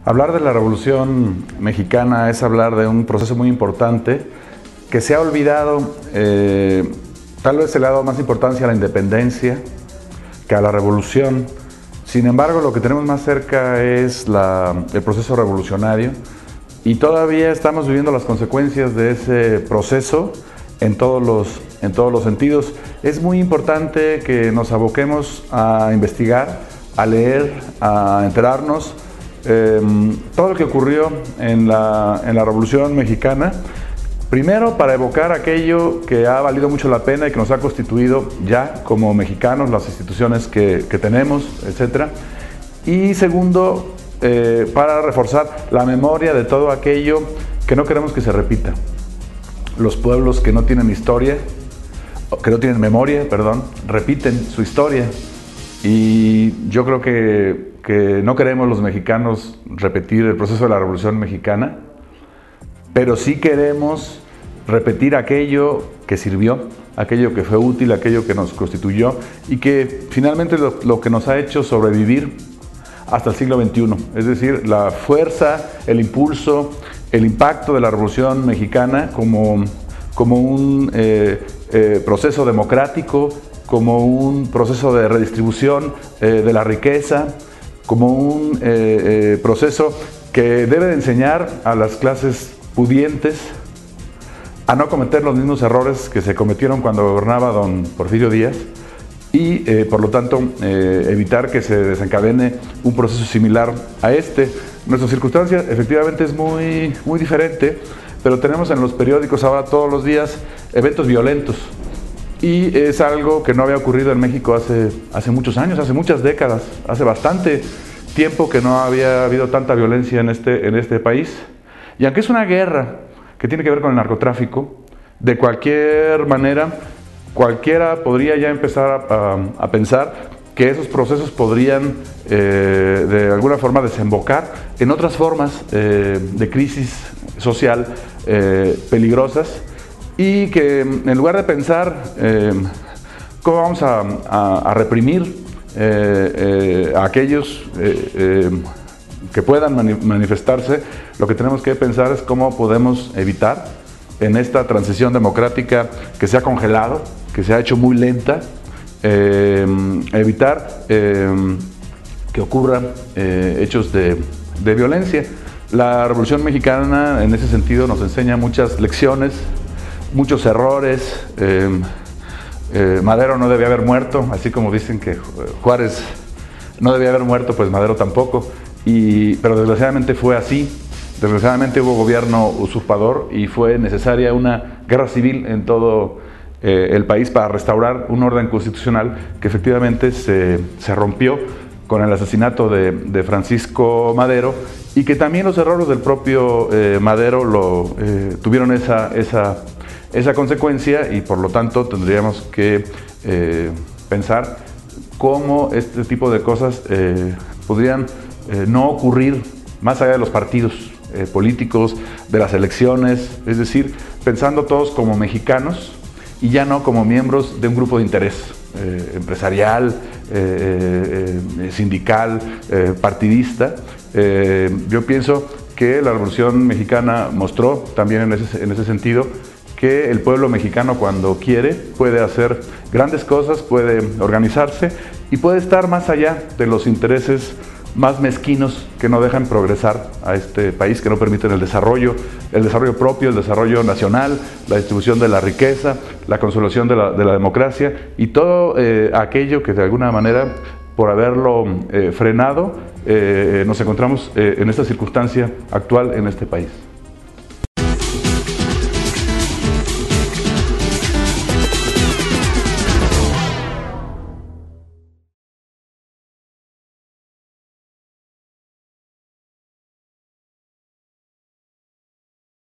Hablar de la Revolución Mexicana es hablar de un proceso muy importante que se ha olvidado. Tal vez se le ha dado más importancia a la independencia que a la revolución. Sin embargo, lo que tenemos más cerca es el proceso revolucionario, y todavía estamos viviendo las consecuencias de ese proceso en todos los sentidos. Es muy importante que nos aboquemos a investigar, a leer, a enterarnos todo lo que ocurrió en la Revolución Mexicana. Primero, para evocar aquello que ha valido mucho la pena y que nos ha constituido ya como mexicanos, las instituciones que tenemos, etc. Y segundo, para reforzar la memoria de todo aquello que no queremos que se repita. Los pueblos que no tienen historia, que no tienen memoria, perdón, repiten su historia. Y yo creo que no queremos los mexicanos repetir el proceso de la Revolución Mexicana, pero sí queremos repetir aquello que sirvió, aquello que fue útil, aquello que nos constituyó y que finalmente lo que nos ha hecho sobrevivir hasta el siglo XXI. Es decir, la fuerza, el impulso, el impacto de la Revolución Mexicana como un proceso democrático, como un proceso de redistribución de la riqueza, como un proceso que debe de enseñar a las clases pudientes a no cometer los mismos errores que se cometieron cuando gobernaba don Porfirio Díaz y por lo tanto evitar que se desencadene un proceso similar a este. Nuestra circunstancia efectivamente es muy diferente, pero tenemos en los periódicos ahora todos los días eventos violentos, y es algo que no había ocurrido en México hace muchos años, hace muchas décadas, hace bastante tiempo que no había habido tanta violencia en este país. Y aunque es una guerra que tiene que ver con el narcotráfico, de cualquier manera, cualquiera podría ya empezar a pensar que esos procesos podrían de alguna forma desembocar en otras formas de crisis social peligrosas, y que en lugar de pensar cómo vamos a reprimir a aquellos que puedan manifestarse, lo que tenemos que pensar es cómo podemos evitar en esta transición democrática que se ha congelado, que se ha hecho muy lenta, evitar que ocurran hechos de violencia. La Revolución Mexicana en ese sentido nos enseña muchas lecciones, muchos errores. Madero no debía haber muerto, así como dicen que Juárez no debía haber muerto, pues Madero tampoco. Pero desgraciadamente fue así. Desgraciadamente hubo gobierno usurpador y fue necesaria una guerra civil en todo el país para restaurar un orden constitucional que efectivamente se rompió con el asesinato de Francisco Madero, y que también los errores del propio Madero tuvieron esa consecuencia, y por lo tanto tendríamos que pensar cómo este tipo de cosas podrían no ocurrir más allá de los partidos políticos, de las elecciones, es decir, pensando todos como mexicanos y ya no como miembros de un grupo de interés empresarial, sindical, partidista. Yo pienso que la Revolución Mexicana mostró también en ese sentido que el pueblo mexicano, cuando quiere, puede hacer grandes cosas, puede organizarse y puede estar más allá de los intereses más mezquinos que no dejan progresar a este país, que no permiten el desarrollo propio, el desarrollo nacional, la distribución de la riqueza, la consolidación de la democracia y todo aquello que de alguna manera, por haberlo frenado, nos encontramos en esta circunstancia actual en este país.